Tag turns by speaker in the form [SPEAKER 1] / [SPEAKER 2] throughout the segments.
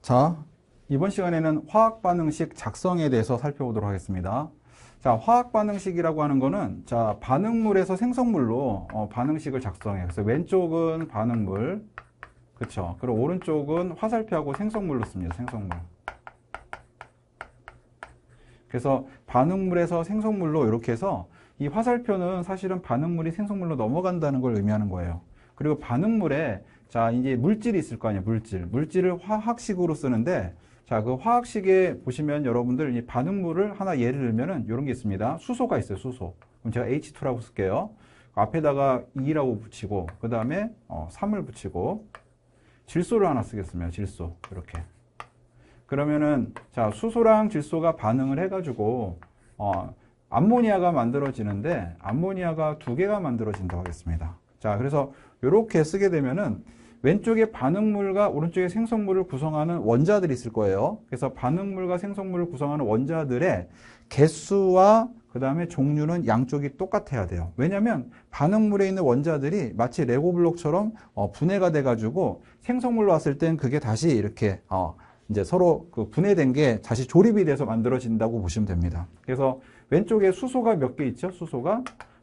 [SPEAKER 1] 자, 이번 시간에는 화학 반응식 작성에 대해서 살펴보도록 하겠습니다. 자, 화학 반응식이라고 하는 거는 자, 반응물에서 생성물로 반응식을 작성해요. 그래서 왼쪽은 반응물, 그렇죠? 그리고 오른쪽은 화살표하고 생성물로 씁니다. 생성물. 그래서 반응물에서 생성물로 이렇게 해서 이 화살표는 사실은 반응물이 생성물로 넘어간다는 걸 의미하는 거예요. 그리고 반응물에 자, 이제 물질이 있을 거 아니에요. 물질을 화학식으로 쓰는데 자, 그 화학식에 보시면 여러분들 이 반응물을 하나 예를 들면은 이런 게 있습니다. 수소가 있어요. 수소. 그럼 제가 H2라고 쓸게요. 앞에다가 2라고 붙이고 그 다음에 3을 붙이고 질소를 하나 쓰겠습니다. 질소. 이렇게. 그러면은 자, 수소랑 질소가 반응을 해가지고 암모니아가 만들어지는데 암모니아가 두 개가 만들어진다고 하겠습니다. 자, 그래서 이렇게 쓰게 되면은 왼쪽에 반응물과 오른쪽에 생성물을 구성하는 원자들이 있을 거예요. 그래서 반응물과 생성물을 구성하는 원자들의 개수와 그 다음에 종류는 양쪽이 똑같아야 돼요. 왜냐하면 반응물에 있는 원자들이 마치 레고 블록처럼 분해가 돼가지고 생성물로 왔을 땐 그게 다시 이렇게 이제 서로 그 분해된 게 다시 조립이 돼서 만들어진다고 보시면 됩니다. 그래서 왼쪽에 수소가 몇 개 있죠? 수소가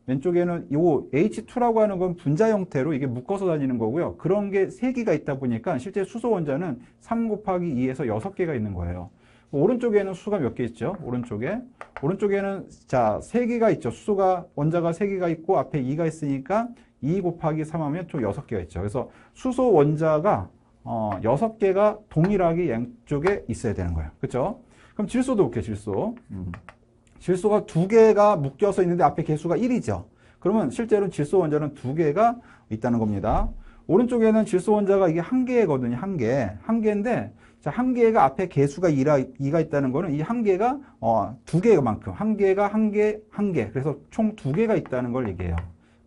[SPEAKER 1] 왼쪽에는 이 H2라고 하는 건 분자 형태로 이게 묶어서 다니는 거고요. 그런 게 3개가 있다 보니까 실제 수소 원자는 3 곱하기 2에서 6개가 있는 거예요. 오른쪽에는 수가 몇 개 있죠? 오른쪽에는 자, 3개가 있죠. 수소가 원자가 3개가 있고 앞에 2가 있으니까 2 곱하기 3 하면 총 6개가 있죠. 그래서 수소 원자가 6개가 동일하게 양쪽에 있어야 되는 거예요. 그렇죠? 그럼 질소도 볼게요. 질소. 질소가 2개가 묶여서 있는데 앞에 개수가 1이죠. 그러면 실제로 질소 원자는 2개가 있다는 겁니다. 오른쪽에는 질소 원자가 이게 1개거든요. 1개. 1개인데 자, 1개가 앞에 개수가 2가 있다는 거는 이 1개가 2개만큼 1개가 1개. 그래서 총 2개가 있다는 걸 얘기해요.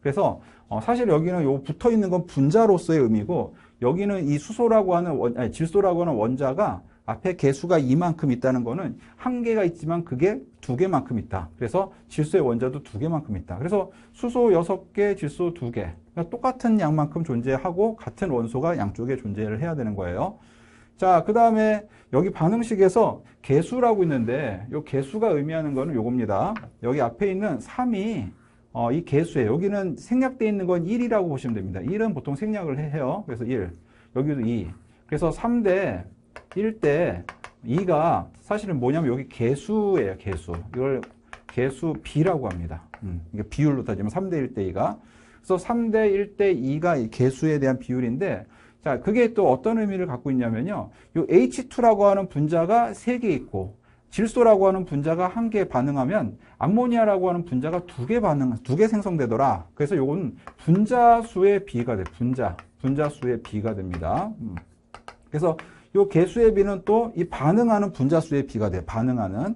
[SPEAKER 1] 그래서 사실 여기는 요 붙어 있는 건 분자로서의 의미고 여기는 이 수소라고 하는 질소라고 하는 원자가 앞에 개수가 2만큼 있다는 거는 1개가 있지만 그게 2개만큼 있다. 그래서 질소의 원자도 2개만큼 있다. 그래서 수소 6개, 질소 2개. 그러니까 똑같은 양만큼 존재하고 같은 원소가 양쪽에 존재를 해야 되는 거예요. 자, 그 다음에 여기 반응식에서 개수라고 있는데 이 개수가 의미하는 거는 요겁니다. 여기 앞에 있는 3이 이 개수예요. 여기는 생략되어 있는 건 1이라고 보시면 됩니다. 1은 보통 생략을 해요. 그래서 1. 여기도 2. 그래서 3대 1대 2가 사실은 뭐냐면 여기 개수예요. 개수. 이걸 개수 B라고 합니다. 이게 비율로 따지면 3대 1대 2가. 그래서 3대 1대 2가 개수에 대한 비율인데 자, 그게 또 어떤 의미를 갖고 있냐면요. 요 H2라고 하는 분자가 3개 있고 질소라고 하는 분자가 1개 반응하면 암모니아라고 하는 분자가 2개 생성되더라. 그래서 요건 분자수의 비가 돼. 분자수의 비가 됩니다. 그래서 요 개수의 비는 또 이 반응하는 분자수의 비가 돼. 반응하는.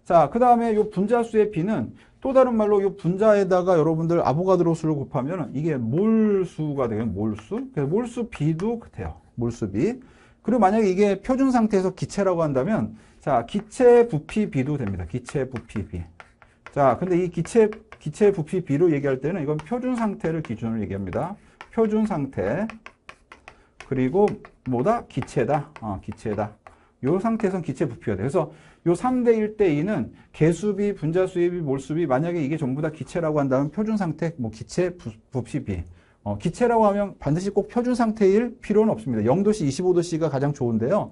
[SPEAKER 1] 자, 그 다음에 요 분자수의 비는 또 다른 말로 요 분자에다가 여러분들 아보가드로 수를 곱하면 이게 몰수가 돼요. 몰수. 그래서 몰수 비도 돼요. 몰수 비. 그리고 만약에 이게 표준 상태에서 기체라고 한다면 자, 기체 부피 비도 됩니다. 기체 부피 비. 자, 근데 이 기체 부피 비로 얘기할 때는 이건 표준 상태를 기준으로 얘기합니다. 표준 상태. 그리고 뭐다? 기체다. 기체다. 요 상태에선 기체 부피가 돼요. 그래서 요 3대 1대 2는 개수비, 분자수의 비, 몰수비, 만약에 이게 전부 다 기체라고 한다면 표준 상태, 뭐 기체 부피 비. 기체라고 하면 반드시 꼭 표준 상태일 필요는 없습니다. 0도씨, 25도씨가 가장 좋은데요.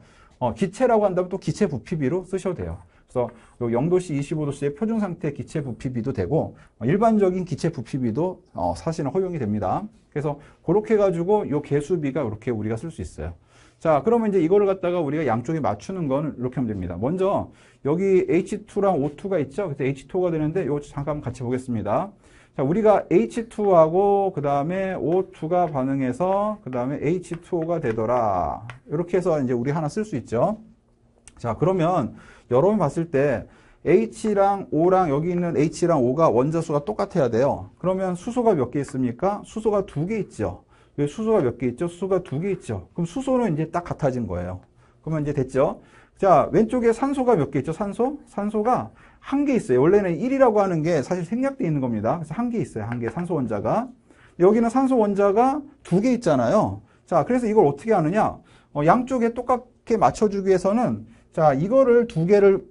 [SPEAKER 1] 기체라고 한다면 또 기체 부피비로 쓰셔도 돼요. 그래서 요 0도씨, 25도씨의 표준 상태 기체 부피비도 되고 일반적인 기체 부피비도 사실은 허용이 됩니다. 그래서 그렇게 해가지고 요 개수비가 이렇게 우리가 쓸 수 있어요. 자, 그러면 이제 이거를 갖다가 우리가 양쪽에 맞추는 건 이렇게 하면 됩니다. 먼저 여기 H2랑 O2가 있죠. 그래서 H2가 되는데 요 잠깐 같이 보겠습니다. 자, 우리가 H2하고 그 다음에 O2가 반응해서 그 다음에 H2O가 되더라. 이렇게 해서 이제 우리 하나 쓸 수 있죠. 자, 그러면 여러분이 봤을 때 H랑 O랑 여기 있는 H랑 O가 원자수가 똑같아야 돼요. 그러면 수소가 몇 개 있습니까? 수소가 2개 있죠. 여기 수소가 몇 개 있죠? 수소가 2개 있죠. 그럼 수소는 이제 딱 같아진 거예요. 그러면 이제 됐죠? 자, 왼쪽에 산소가 몇 개 있죠? 산소가 1개 있어요. 원래는 1이라고 하는 게 사실 생략되어 있는 겁니다. 그래서 1개 있어요. 1개 산소 원자가. 여기는 산소 원자가 2개 있잖아요. 자, 그래서 이걸 어떻게 하느냐? 양쪽에 똑같게 맞춰주기 위해서는 자, 이거를 두 배를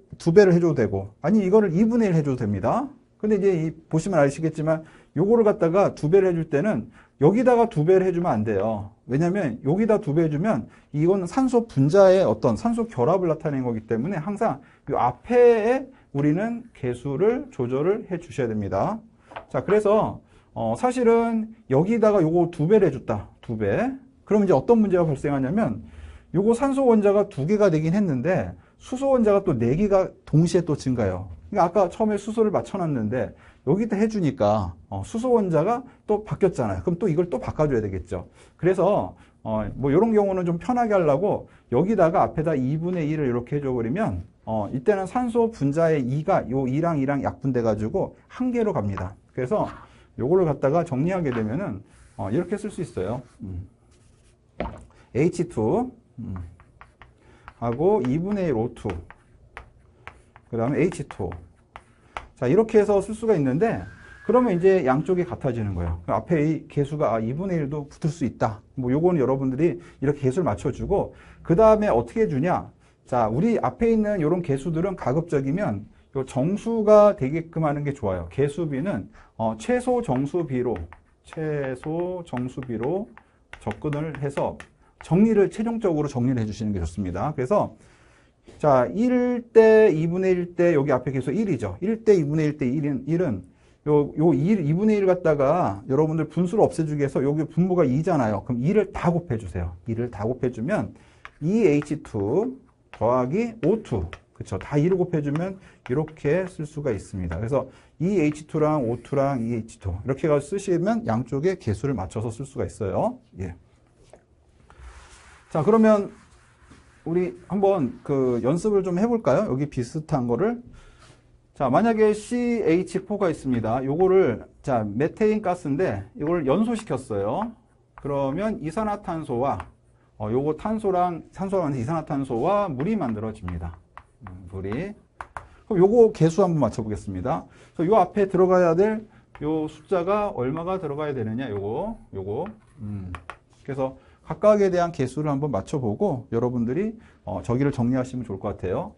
[SPEAKER 1] 해줘도 되고, 아니, 이거를 2분의 1 해줘도 됩니다. 근데 이제 보시면 아시겠지만, 요거를 갖다가 두 배를 해줄 때는 여기다가 두 배를 해주면 안 돼요. 왜냐면 여기다 두 배 해주면 이건 산소 분자의 어떤 산소 결합을 나타내는 거기 때문에 항상 이 앞에 우리는 개수를 조절을 해 주셔야 됩니다. 자, 그래서 사실은 여기다가 요거 두 배를 해줬다. 두 배. 그럼 이제 어떤 문제가 발생하냐면 요거 산소 원자가 두 개가 되긴 했는데 수소 원자가 또 네 개가 동시에 또 증가해요. 그러니까 아까 처음에 수소를 맞춰놨는데 여기다 해주니까 수소 원자가 또 바뀌었잖아요. 그럼 또 이걸 또 바꿔줘야 되겠죠. 그래서 뭐 이런 경우는 좀 편하게 하려고 여기다가 앞에다 2분의 1을 이렇게 해줘버리면 이때는 산소 분자의 2가 요 2랑 2랑 약분돼 가지고 한 개로 갑니다. 그래서 요거를 갖다가 정리하게 되면은 이렇게 쓸 수 있어요. H2 하고 2분의 1 O2 그 다음에 H2 자, 이렇게 해서 쓸 수가 있는데, 그러면 이제 양쪽이 같아지는 거예요. 앞에 이 개수가 2분의 1도 붙을 수 있다. 뭐, 요거는 여러분들이 이렇게 개수를 맞춰주고, 그 다음에 어떻게 해주냐. 자, 우리 앞에 있는 요런 개수들은 가급적이면 요 정수가 되게끔 하는 게 좋아요. 개수비는, 최소 정수비로 접근을 해서 최종적으로 정리를 해주시는 게 좋습니다. 그래서, 자, 1대 2분의 1 대 여기 앞에 개수 1이죠. 1대 2분의 1 대 1은 요 2분의 1 갖다가 여러분들 분수를 없애주기 위해서 여기 분모가 2잖아요. 그럼 2를 다 곱해주세요. 2를 다 곱해주면 2H2 더하기 O2 그쵸. 다 2를 곱해주면 이렇게 쓸 수가 있습니다. 그래서 2H2랑 O2랑 2H2 이렇게 해서 쓰시면 양쪽에 개수를 맞춰서 쓸 수가 있어요. 예. 자, 그러면 우리 한번 그 연습을 좀 해볼까요? 여기 비슷한 거를. 자, 만약에 CH4가 있습니다. 요거를, 자, 메테인 가스인데, 이걸 연소시켰어요. 그러면 이산화탄소와, 요거 산소랑 이산화탄소와 물이 만들어집니다. 물이. 그럼 요거 개수 한번 맞춰보겠습니다. 그래서 요 앞에 들어가야 될 요 숫자가 얼마가 들어가야 되느냐, 요거. 그래서 각각에 대한 개수를 한번 맞춰보고 여러분들이 저기를 정리하시면 좋을 것 같아요.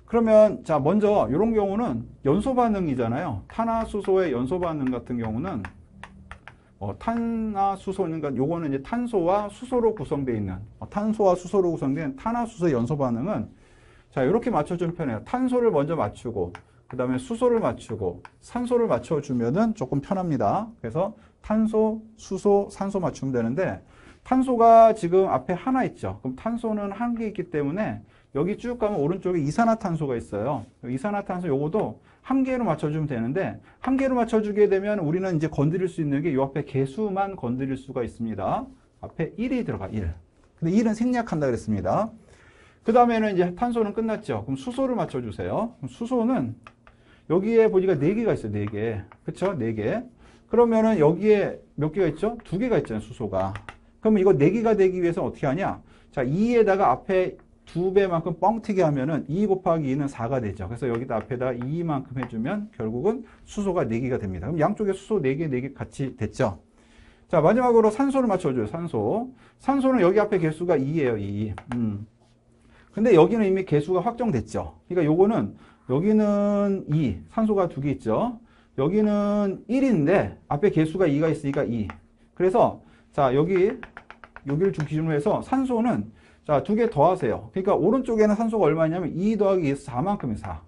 [SPEAKER 1] 그러면 자 먼저 이런 경우는 연소 반응이잖아요. 탄화수소의 연소 반응 같은 경우는 탄화수소니까 요거는 이제 탄소와 수소로 구성되어 있는 탄화수소의 연소 반응은 자 이렇게 맞춰주면 편해요. 탄소를 먼저 맞추고 그 다음에 수소를 맞추고 산소를 맞춰주면은 조금 편합니다. 그래서 탄소, 수소, 산소 맞추면 되는데 탄소가 지금 앞에 하나 있죠. 그럼 탄소는 한 개 있기 때문에 여기 쭉 가면 오른쪽에 이산화탄소가 있어요. 이산화탄소 요거도 한 개로 맞춰주면 되는데 한 개로 맞춰주게 되면 우리는 이제 건드릴 수 있는 게 요 앞에 개수만 건드릴 수가 있습니다. 앞에 1이 들어가 1. 근데 1은 생략한다 그랬습니다. 그 다음에는 이제 탄소는 끝났죠. 그럼 수소를 맞춰주세요. 그럼 수소는 여기에 보니까 4개가 있어요. 4개. 그쵸? 4개. 그러면은 여기에 몇 개가 있죠? 2개가 있잖아요. 수소가. 그러면 이거 4개가 되기 위해서 어떻게 하냐? 자, 2에다가 앞에 2배만큼 뻥튀기 하면은 2 곱하기 2는 4가 되죠. 그래서 여기다 앞에다 2만큼 해주면 결국은 수소가 4개가 됩니다. 그럼 양쪽에 수소 4개, 4개 같이 됐죠. 자, 마지막으로 산소를 맞춰줘요. 산소는 여기 앞에 개수가 2예요. 2. 근데 여기는 이미 개수가 확정됐죠. 그러니까 요거는 여기는 2, 산소가 2개 있죠. 여기는 1인데 앞에 개수가 2가 있으니까 2. 그래서 자, 여기를 좀 기준으로 해서 산소는 자, 2개 더하세요. 그러니까 오른쪽에는 산소가 얼마냐면 2 더하기 2에서 4만큼이 4.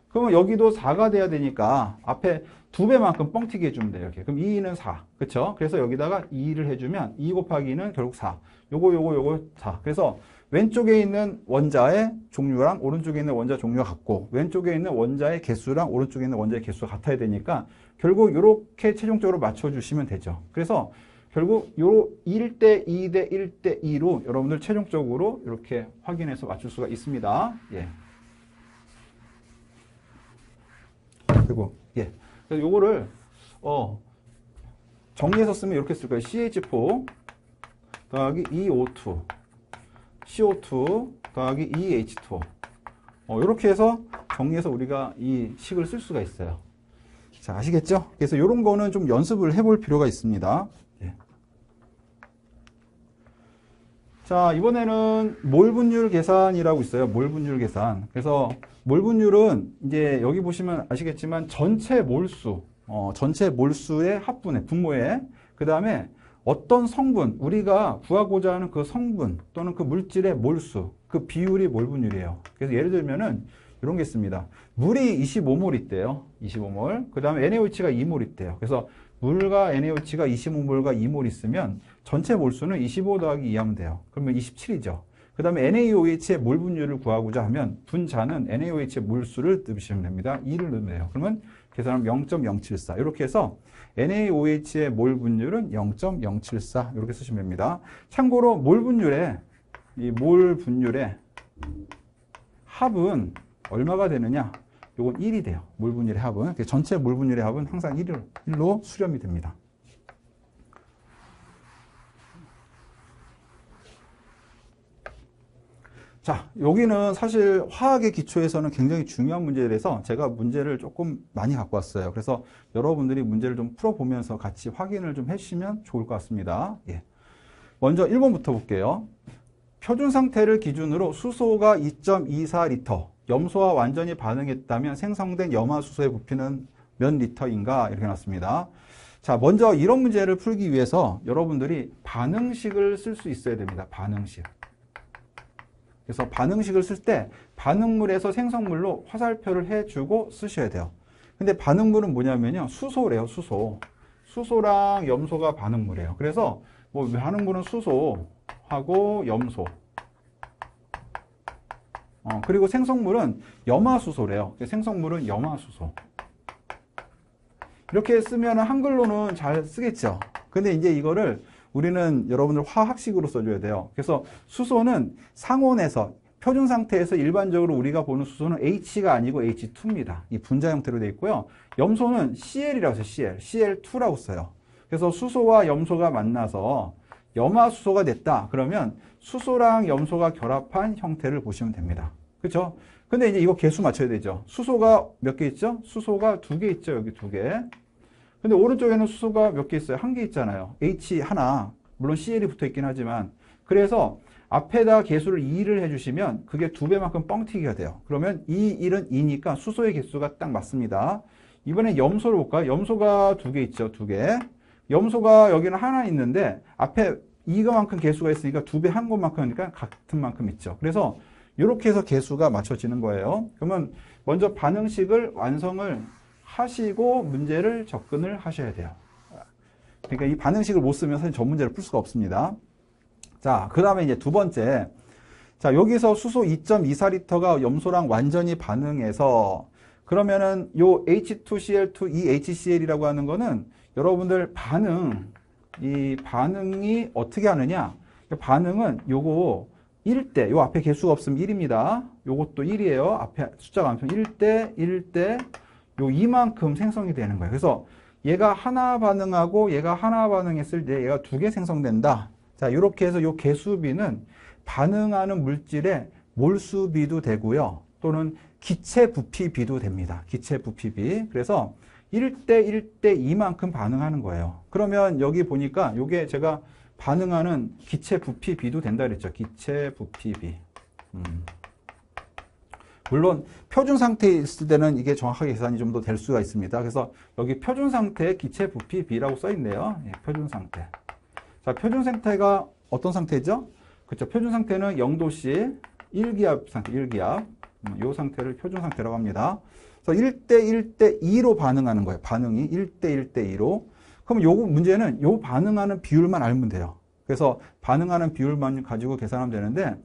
[SPEAKER 1] 그러면 여기도 4가 돼야 되니까 앞에 2배만큼 뻥튀기 해주면 돼요. 이렇게. 그럼 2는 4. 그쵸? 그래서 여기다가 2를 해주면 2 곱하기 2는 결국 4. 요거 4. 그래서 왼쪽에 있는 원자의 종류랑 오른쪽에 있는 원자 종류가 같고 왼쪽에 있는 원자의 개수랑 오른쪽에 있는 원자의 개수가 같아야 되니까 결국 이렇게 최종적으로 맞춰주시면 되죠. 그래서 결국 요 1대 2대 1대 2로 여러분들 최종적으로 이렇게 확인해서 맞출 수가 있습니다. 예. 그리고 예. 그래서 요거를 정리해서 쓰면 이렇게 쓸 거예요. CH4 더하기 EO2 CO2 더하기 EH2 이렇게 해서 정리해서 우리가 이 식을 쓸 수가 있어요. 자, 아시겠죠? 그래서 이런 거는 좀 연습을 해볼 필요가 있습니다. 예. 자, 이번에는 몰 분율 계산이라고 있어요. 몰 분율 계산. 그래서 몰 분율은 이제 여기 보시면 아시겠지만 전체 몰수, 전체 몰수의 합분의 분모에 그 다음에 어떤 성분, 우리가 구하고자 하는 그 성분 또는 그 물질의 몰수, 그 비율이 몰 분율이에요. 그래서 예를 들면은 이런 게 있습니다. 물이 25몰 있대요. 25몰. 그 다음에 NaOH가 2몰 있대요. 그래서 물과 NaOH가 25몰과 2몰 있으면 전체 몰수는 25 더하기 2 하면 돼요. 그러면 27이죠. 그 다음에 NaOH의 몰 분율을 구하고자 하면 분자는 NaOH의 몰수를 넣으시면 됩니다. 2를 넣으면 돼요. 그러면 계산하면 0.074. 이렇게 해서 NaOH의 몰 분율은 0.074 이렇게 쓰시면 됩니다. 참고로 몰 분율의 합은 얼마가 되느냐? 요건 1이 돼요. 몰 분율의 합은. 전체 몰 분율의 합은 항상 1로 수렴이 됩니다. 자, 여기는 사실 화학의 기초에서는 굉장히 중요한 문제라서 제가 문제를 조금 많이 갖고 왔어요. 그래서 여러분들이 문제를 좀 풀어보면서 같이 확인을 좀 해주시면 좋을 것 같습니다. 예. 먼저 1번부터 볼게요. 표준 상태를 기준으로 수소가 2.24리터, 염소와 완전히 반응했다면 생성된 염화수소의 부피는 몇 리터인가? 이렇게 놨습니다. 자, 먼저 이런 문제를 풀기 위해서 여러분들이 반응식을 쓸 수 있어야 됩니다. 반응식. 그래서 반응식을 쓸 때 반응물에서 생성물로 화살표를 해주고 쓰셔야 돼요. 근데 반응물은 뭐냐면요. 수소래요, 수소. 수소랑 염소가 반응물이에요. 그래서 뭐 반응물은 수소하고 염소. 그리고 생성물은 염화수소래요. 생성물은 염화수소. 이렇게 쓰면 한글로는 잘 쓰겠죠. 근데 이제 이거를 우리는 여러분들 화학식으로 써줘야 돼요. 그래서 수소는 상온에서 표준 상태에서 일반적으로 우리가 보는 수소는 H가 아니고 H2입니다. 이 분자 형태로 되어 있고요. 염소는 Cl이라고 써요. Cl2라고 써요. 그래서 수소와 염소가 만나서 염화수소가 됐다. 그러면 수소랑 염소가 결합한 형태를 보시면 됩니다. 그렇죠? 근데 이제 이거 개수 맞춰야 되죠. 수소가 몇 개 있죠? 수소가 2개 있죠. 여기 2개. 근데 오른쪽에는 수소가 몇 개 있어요? 1개 있잖아요. H 하나. 물론 Cl이 붙어 있긴 하지만. 그래서 앞에다 개수를 2를 해주시면 그게 2배만큼 뻥튀기가 돼요. 그러면 이 1은 2니까 수소의 개수가 딱 맞습니다. 이번에 염소를 볼까요? 염소가 2개 있죠. 2개. 염소가 여기는 하나 있는데 앞에 이거만큼 개수가 있으니까 2배 한 것만큼 하니까 같은 만큼 있죠. 그래서 이렇게 해서 개수가 맞춰지는 거예요. 그러면 먼저 반응식을 완성을 하시고 문제를 접근을 하셔야 돼요. 그러니까 이 반응식을 못 쓰면 사실 저 문제를 풀 수가 없습니다. 자, 그 다음에 이제 두 번째. 자, 여기서 수소 2.24리터가 염소랑 완전히 반응해서 그러면은 요 H2Cl2, 이 HCl이라고 하는 거는 여러분들 이 반응이 어떻게 하느냐? 반응은 요거 1대, 요 앞에 개수가 없으면 1입니다. 요것도 1이에요. 앞에 숫자가 안 펴면 1대, 요 이만큼 생성이 되는 거예요. 그래서 얘가 하나 반응하고 얘가 하나 반응했을 때 얘가 2개 생성된다. 자, 이렇게 해서 요 개수비는 반응하는 물질의 몰수비도 되고요. 또는 기체 부피비도 됩니다. 기체 부피비. 그래서 1대 2만큼 반응하는 거예요. 그러면 여기 보니까 요게 제가 반응하는 기체 부피비도 된다 그랬죠. 기체 부피비. 물론 표준 상태에 있을 때는 이게 정확하게 계산이 좀 더 될 수가 있습니다. 그래서 여기 표준 상태의 기체 부피비라고 써 있네요. 예, 표준 상태. 자, 표준 상태가 어떤 상태죠? 그렇죠. 표준 상태는 0도씨 1기압 상태, 1기압. 이 상태를 표준 상태라고 합니다. 그래서 1대 2로 반응하는 거예요. 반응이 1대 2로. 그럼 요 문제는 요 반응하는 비율만 알면 돼요. 그래서 반응하는 비율만 가지고 계산하면 되는데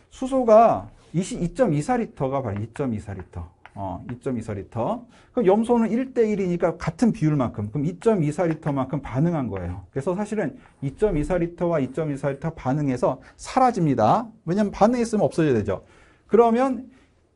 [SPEAKER 1] 수소가 2.24리터가 바로 2.24리터. 2.24리터. 그럼 염소는 1대 1이니까 같은 비율만큼. 그럼 2.24리터만큼 반응한 거예요. 그래서 사실은 2.24리터와 2.24리터 반응해서 사라집니다. 왜냐면 반응했으면 없어져야 되죠. 그러면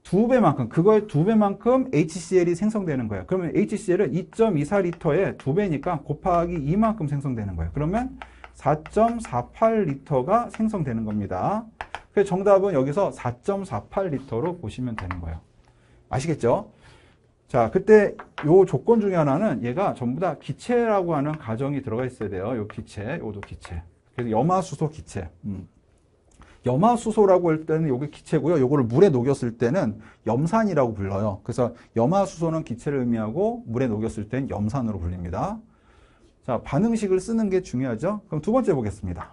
[SPEAKER 1] 2배만큼, 그거의 2배만큼 HCl이 생성되는 거예요. 그러면 HCl은 2.24리터의 2배니까 곱하기 2만큼 생성되는 거예요. 그러면 4.48리터가 생성되는 겁니다. 그래서 정답은 여기서 4.48리터로 보시면 되는 거예요. 아시겠죠? 자, 그때 요 조건 중에 하나는 얘가 전부 다 기체라고 하는 가정이 들어가 있어야 돼요. 요 기체, 요도 기체. 그래서 염화수소 기체. 염화수소라고 할 때는 요게 기체고요. 요거를 물에 녹였을 때는 염산이라고 불러요. 그래서 염화수소는 기체를 의미하고 물에 녹였을 때는 염산으로 불립니다. 자, 반응식을 쓰는 게 중요하죠. 그럼 두 번째 보겠습니다.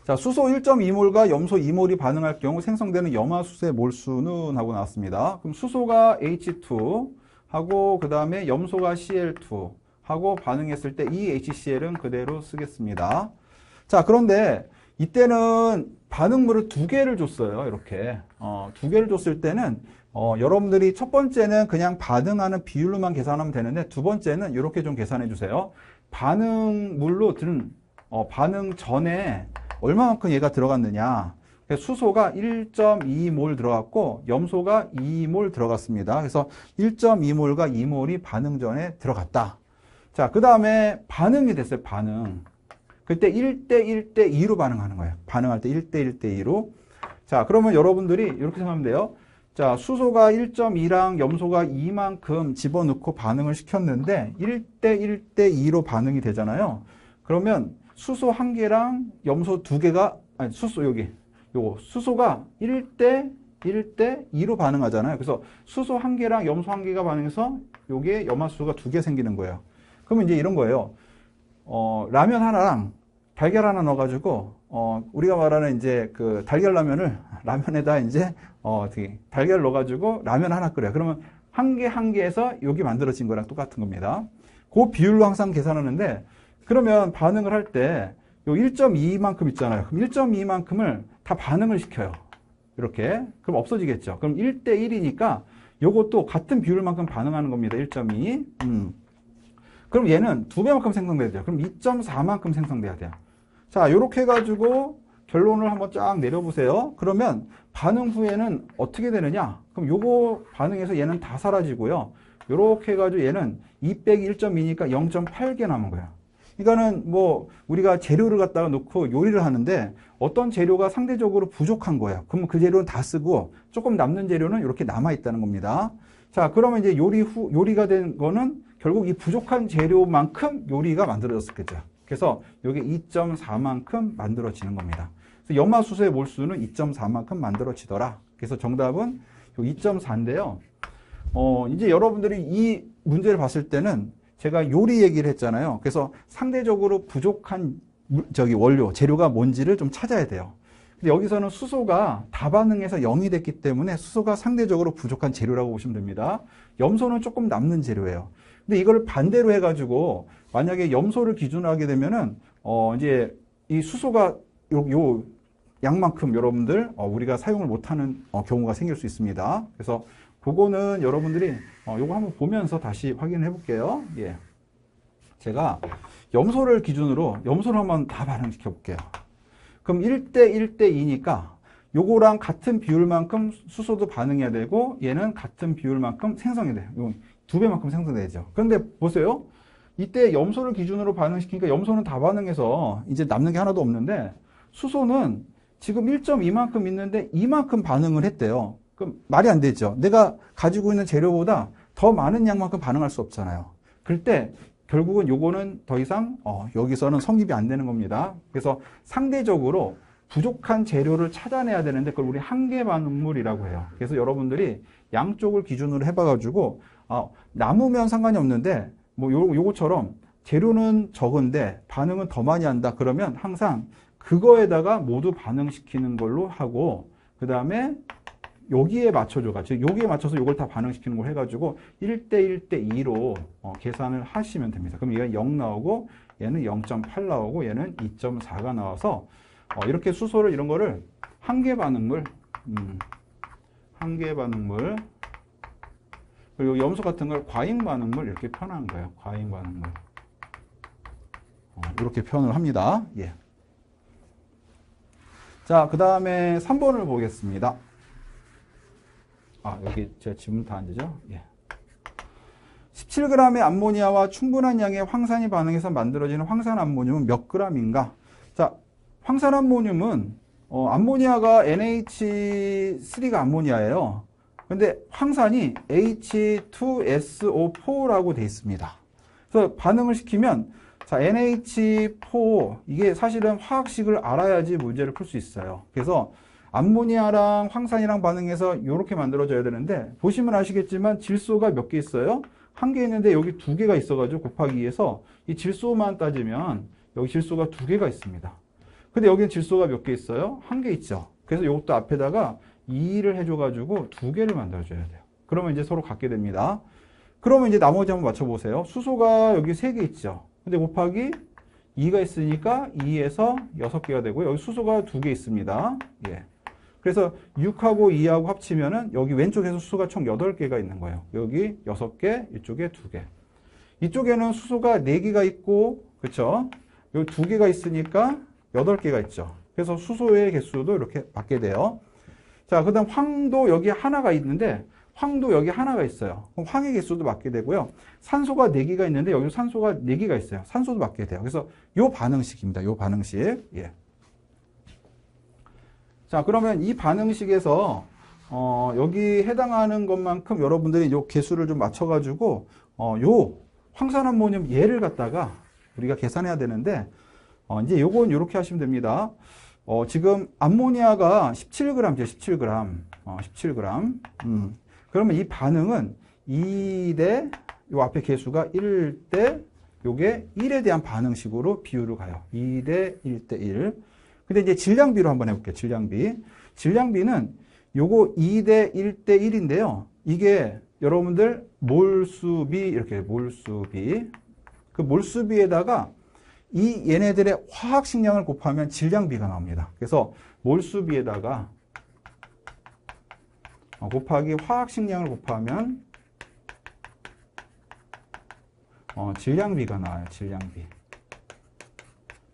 [SPEAKER 1] 자, 수소 1.2몰과 염소 2몰이 반응할 경우 생성되는 염화수소의 몰수는 하고 나왔습니다. 그럼 수소가 H2 하고 그 다음에 염소가 CL2 하고 반응했을 때 이 HCl은 그대로 쓰겠습니다. 자, 그런데 이때는 반응물을 두 개를 줬어요. 이렇게 두 개를 줬을 때는 여러분들이 첫 번째는 그냥 반응하는 비율로만 계산하면 되는데 두 번째는 이렇게 좀 계산해 주세요. 반응물로 든 반응 전에 얼마만큼 얘가 들어갔느냐. 수소가 1.2몰 들어갔고 염소가 2몰 들어갔습니다. 그래서 1.2몰과 2몰이 반응 전에 들어갔다. 자, 그 다음에 반응이 됐어요. 반응. 그때 1대 2로 반응하는 거예요. 반응할 때 1대 2로. 자, 그러면 여러분들이 이렇게 생각하면 돼요. 자, 수소가 1.2랑 염소가 2만큼 집어넣고 반응을 시켰는데 1대 2로 반응이 되잖아요. 그러면 수소 1개랑 염소 2개가, 아니, 수소가 1대 2로 반응하잖아요. 그래서 수소 1개랑 염소 1개가 반응해서 요게 염화수소가 2개 생기는 거예요. 그러면 이제 이런 거예요. 라면 하나랑 달걀 하나 넣어가지고, 우리가 말하는 이제 그 달걀라면을 라면에다 이제, 달걀 넣어가지고 라면 하나 끓여요. 그러면 한 개에서 여기 만들어진 거랑 똑같은 겁니다. 그 비율로 항상 계산하는데, 그러면 반응을 할 때, 요 1.2만큼 있잖아요. 그럼 1.2만큼을 다 반응을 시켜요. 이렇게. 그럼 없어지겠죠. 그럼 1대 1이니까 요것도 같은 비율만큼 반응하는 겁니다. 1.2. 그럼 얘는 2배만큼 생성돼야 돼요. 그럼 2.4만큼 생성돼야 돼요. 자, 요렇게 해가지고 결론을 한번 쫙 내려보세요. 그러면 반응 후에는 어떻게 되느냐? 그럼 요거 반응해서 얘는 다 사라지고요. 요렇게 해가지고 얘는 2 빼기 1.2니까 0.8개 남은 거예요. 그러니까는 뭐 우리가 재료를 갖다가 놓고 요리를 하는데 어떤 재료가 상대적으로 부족한 거예요. 그러면 그 재료는 다 쓰고 조금 남는 재료는 이렇게 남아 있다는 겁니다. 자, 그러면 이제 요리가 된 거는 결국 이 부족한 재료만큼 요리가 만들어졌겠죠. 그래서 이게 2.4만큼 만들어지는 겁니다. 그래서 염화수소의 몰수는 2.4만큼 만들어지더라. 그래서 정답은 2.4인데요. 이제 여러분들이 이 문제를 봤을 때는 제가 요리 얘기를 했잖아요. 그래서 상대적으로 부족한 원료, 재료가 뭔지를 좀 찾아야 돼요. 근데 여기서는 수소가 다반응해서 0이 됐기 때문에 수소가 상대적으로 부족한 재료라고 보시면 됩니다. 염소는 조금 남는 재료예요. 근데 이걸 반대로 해가지고 만약에 염소를 기준으로 하게 되면은 이제 이 수소가 요 양만큼 여러분들 우리가 사용을 못하는 경우가 생길 수 있습니다. 그래서 그거는 여러분들이 요거 한번 보면서 다시 확인해 볼게요. 예. 제가 염소를 기준으로 염소를 한번 다 반응시켜 볼게요. 그럼 1대 2니까 요거랑 같은 비율만큼 수소도 반응해야 되고 얘는 같은 비율만큼 생성해야 돼요. 이건 2배만큼 생성되죠. 그런데 보세요. 이때 염소를 기준으로 반응시키니까 염소는 다 반응해서 이제 남는 게 하나도 없는데 수소는 지금 1.2만큼 있는데 2만큼 반응을 했대요. 그럼 말이 안 되죠. 내가 가지고 있는 재료보다 더 많은 양만큼 반응할 수 없잖아요. 그럴 때 결국은 요거는 더 이상 여기서는 성립이 안 되는 겁니다. 그래서 상대적으로 부족한 재료를 찾아내야 되는데 그걸 우리 한계 반응물이라고 해요. 그래서 여러분들이 양쪽을 기준으로 해봐가지고 남으면 상관이 없는데 뭐 요거처럼 재료는 적은데 반응은 더 많이 한다. 그러면 항상 그거에다가 모두 반응시키는 걸로 하고 그 다음에 여기에 맞춰줘가 즉 여기에 맞춰서 이걸 다 반응시키는 걸 해가지고 1대 2로 계산을 하시면 됩니다. 그럼 얘가 0 나오고 얘는 0.8 나오고 얘는 2.4가 나와서 이렇게 수소를 이런 거를 한계 반응물 그리고 염소 같은 걸 과잉 반응물 이렇게 표현한 거예요. 과잉 반응물 이렇게 표현을 합니다. 예. 자, 그 다음에 3번을 보겠습니다. 여기 제가 지문 다 안 되죠? 예. 17g의 암모니아와 충분한 양의 황산이 반응해서 만들어지는 황산 암모늄은 몇 g인가? 자, 황산 암모늄은 암모니아가 NH3가 암모니아예요. 근데 황산이 H2SO4라고 돼 있습니다. 그래서 반응을 시키면 자, NH4 이게 사실은 화학식을 알아야지 문제를 풀 수 있어요. 그래서 암모니아랑 황산이랑 반응해서 이렇게 만들어져야 되는데 보시면 아시겠지만 질소가 몇 개 있어요? 한 개 있는데 여기 두 개가 있어가지고 곱하기 2해서 이 질소만 따지면 여기 질소가 두 개가 있습니다. 근데 여기는 질소가 몇 개 있어요? 한 개 있죠. 그래서 이것도 앞에다가 2를 해줘가지고 두 개를 만들어줘야 돼요. 그러면 이제 서로 같게 됩니다. 그러면 이제 나머지 한번 맞춰보세요. 수소가 여기 3개 있죠. 근데 곱하기 2가 있으니까 2에서 6개가 되고요. 여기 수소가 2개 있습니다. 예. 그래서 6하고 2하고 합치면은 여기 왼쪽에서 수소가 총 8개가 있는 거예요. 여기 6개, 이쪽에 2개. 이쪽에는 수소가 4개가 있고, 그쵸? 여기 2개가 있으니까 8개가 있죠. 그래서 수소의 개수도 이렇게 맞게 돼요. 자, 그 다음 황도 여기 하나가 있는데, 황도 여기 하나가 있어요. 그럼 황의 개수도 맞게 되고요. 산소가 4개가 있는데, 여기 산소가 4개가 있어요. 산소도 맞게 돼요. 그래서 요 반응식입니다. 요 반응식. 예. 자, 그러면 이 반응식에서 여기 해당하는 것만큼 여러분들이 요 개수를 좀 맞춰가지고 요 황산암모늄 얘를 갖다가 우리가 계산해야 되는데 이제 요건 이렇게 하시면 됩니다. 지금 암모니아가 17g죠, 17g. 17g. 그러면 이 반응은 2대 요 앞에 개수가 1대 요게 1에 대한 반응식으로 비율을 가요. 2대 1대 1. 근데 이제 질량비로 한번 해볼게요. 질량비. 질량비는 요거 2대 1대 1인데요. 이게 여러분들 몰수비, 이렇게 몰수비. 그 몰수비에다가 이 얘네들의 화학식량을 곱하면 질량비가 나옵니다. 그래서 몰수비에다가 곱하기 화학식량을 곱하면 질량비가 나와요. 질량비.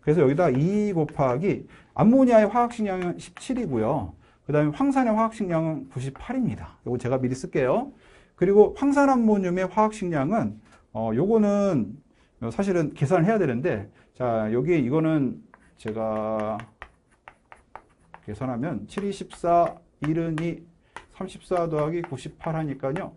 [SPEAKER 1] 그래서 여기다 2 곱하기 암모니아의 화학식량은 17이고요. 그 다음에 황산의 화학식량은 98입니다. 이거 제가 미리 쓸게요. 그리고 황산암모늄의 화학식량은 요거는 사실은 계산을 해야 되는데 자 여기 이거는 제가 계산하면 7, 2, 14, 1은 2, 34 더하기 98 하니까요.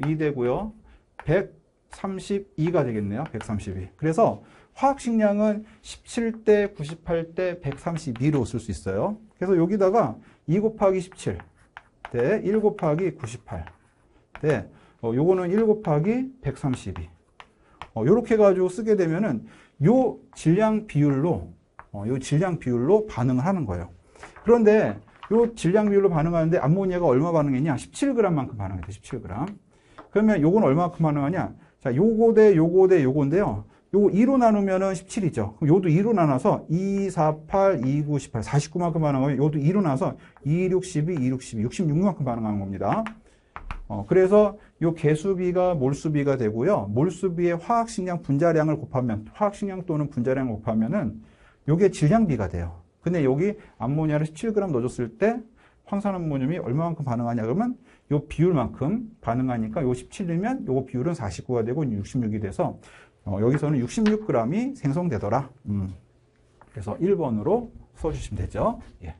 [SPEAKER 1] 2 되고요. 132가 되겠네요. 132. 그래서 화학식량은 17대 98대 132로 쓸 수 있어요. 그래서 여기다가 2 곱하기 17 대 1 곱하기 98 대 요거는 1 곱하기 132 요렇게 해가지고 쓰게 되면은 요 질량 비율로 반응을 하는 거예요. 그런데 요 질량 비율로 반응하는데 암모니아가 얼마 반응했냐? 17g만큼 반응했대. 17g. 그러면 요건 얼마만큼 반응하냐? 자, 요거 대 요거 대 요건데요. 요거 2로 나누면은 17이죠. 그럼 요도 2로 나눠서 2, 4, 8, 2, 9, 18, 49만큼 반응하고 요도 2로 나눠서 2, 6, 12, 2, 6, 12, 66만큼 반응하는 겁니다. 그래서 요 개수비가 몰수비가 되고요. 몰수비의 화학식량 분자량을 곱하면, 화학식량 또는 분자량을 곱하면은 요게 질량비가 돼요. 근데 여기 암모니아를 17g 넣어줬을 때 황산암모늄이 얼마만큼 반응하냐 그러면 요 비율만큼 반응하니까 요 17이면 요거 비율은 49가 되고 66이 돼서 여기서는 66g이 생성되더라. 그래서 1번으로 써주시면 되죠. 예.